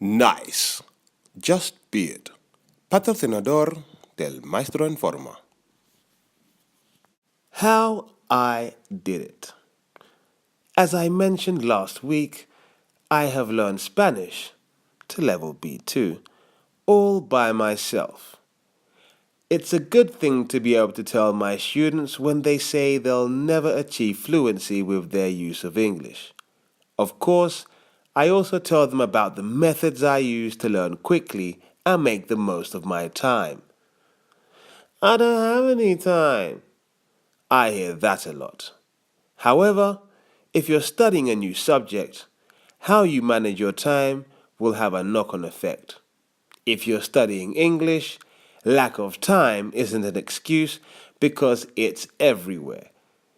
Nice. Just be it. Patrocinador del Maestro en Forma. How I did it. As I mentioned last week, I have learned Spanish to level B2 all by myself. It's a good thing to be able to tell my students when they say they'll never achieve fluency with their use of English. Of course, I also tell them about the methods I use to learn quickly and make the most of my time. I don't have any time. I hear that a lot. However, if you're studying a new subject, how you manage your time will have a knock-on effect. If you're studying English, lack of time isn't an excuse because it's everywhere.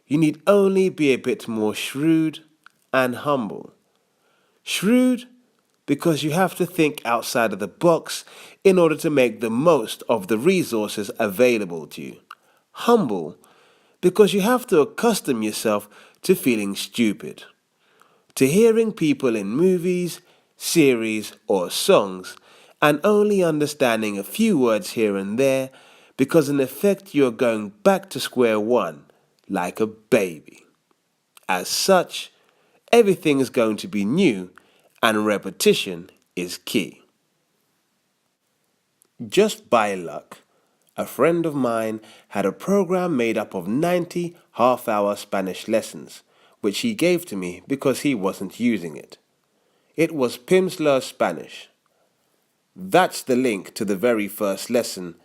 You need only be a bit more shrewd and humble. Shrewd because you have to think outside of the box in order to make the most of the resources available to you. Humble because you have to accustom yourself to feeling stupid, to hearing people in movies, series, or songs, and only understanding a few words here and there because in effect you are going back to square one like a baby. As such, everything is going to be new and repetition is key. Just by luck, a friend of mine had a program made up of 90 half-hour Spanish lessons, which he gave to me because he wasn't using it. It was Pimsleur Spanish. That's the link to the very first lesson,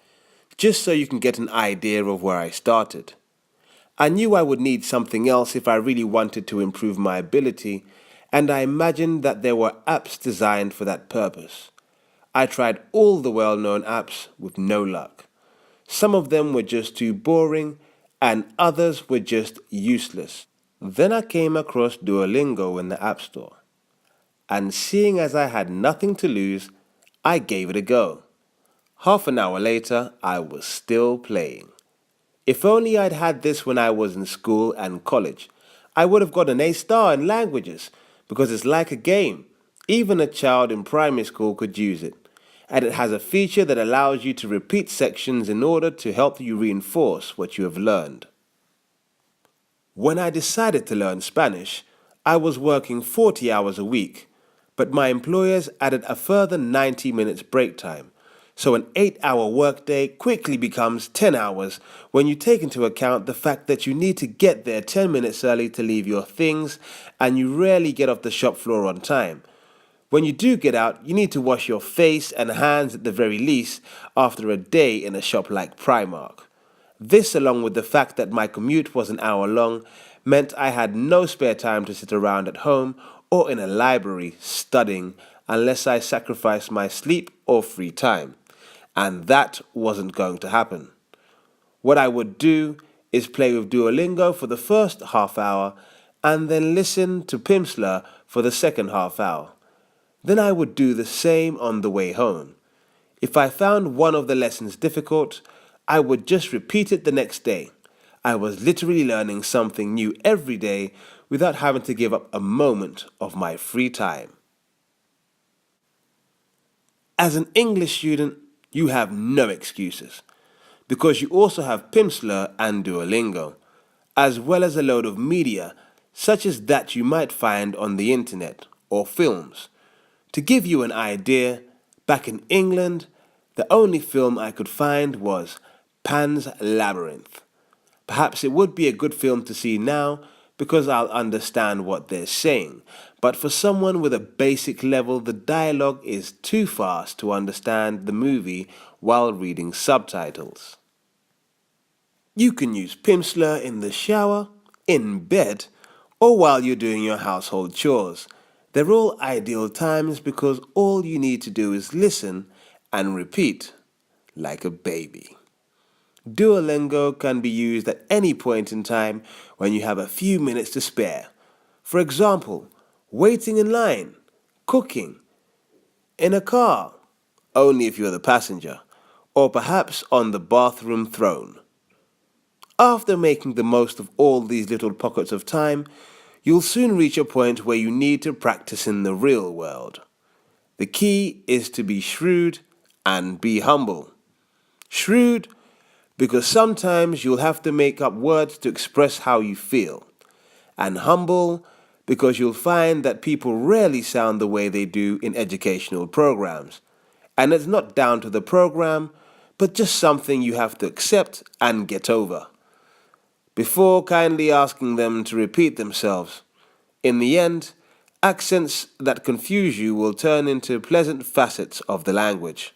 just so you can get an idea of where I started. I knew I would need something else if I really wanted to improve my ability, and I imagined that there were apps designed for that purpose. I tried all the well-known apps with no luck. Some of them were just too boring, and others were just useless. Then I came across Duolingo in the App Store. And seeing as I had nothing to lose, I gave it a go. Half an hour later, I was still playing. If only I'd had this when I was in school and college, I would have got an A-star in languages because it's like a game. Even a child in primary school could use it. And it has a feature that allows you to repeat sections in order to help you reinforce what you have learned. When I decided to learn Spanish, I was working 40 hours a week, but my employers added a further 90 minutes break time. So an 8-hour workday quickly becomes 10 hours when you take into account the fact that you need to get there 10 minutes early to leave your things and you rarely get off the shop floor on time. When you do get out, you need to wash your face and hands at the very least after a day in a shop like Primark. This, along with the fact that my commute was an hour long, meant I had no spare time to sit around at home or in a library studying unless I sacrificed my sleep or free time. And that wasn't going to happen. What I would do is play with Duolingo for the first half hour and then listen to Pimsleur for the second half hour. Then I would do the same on the way home. If I found one of the lessons difficult, I would just repeat it the next day. I was literally learning something new every day without having to give up a moment of my free time. As an English student, you have no excuses, because you also have Pimsleur and Duolingo, as well as a load of media such as that you might find on the internet or films. To give you an idea, back in England, the only film I could find was Pan's Labyrinth. Perhaps it would be a good film to see now because I'll understand what they're saying, but for someone with a basic level, the dialogue is too fast to understand the movie while reading subtitles. You can use Pimsleur in the shower, in bed, or while you're doing your household chores. They're all ideal times because all you need to do is listen and repeat like a baby. Duolingo can be used at any point in time when you have a few minutes to spare. For example, waiting in line, cooking, in a car, only if you're the passenger, or perhaps on the bathroom throne. After making the most of all these little pockets of time, you'll soon reach a point where you need to practice in the real world. The key is to be shrewd and be humble. Shrewd because sometimes you'll have to make up words to express how you feel. And humble because you'll find that people rarely sound the way they do in educational programs. And it's not down to the program, but just something you have to accept and get over. Before kindly asking them to repeat themselves, in the end, accents that confuse you will turn into pleasant facets of the language.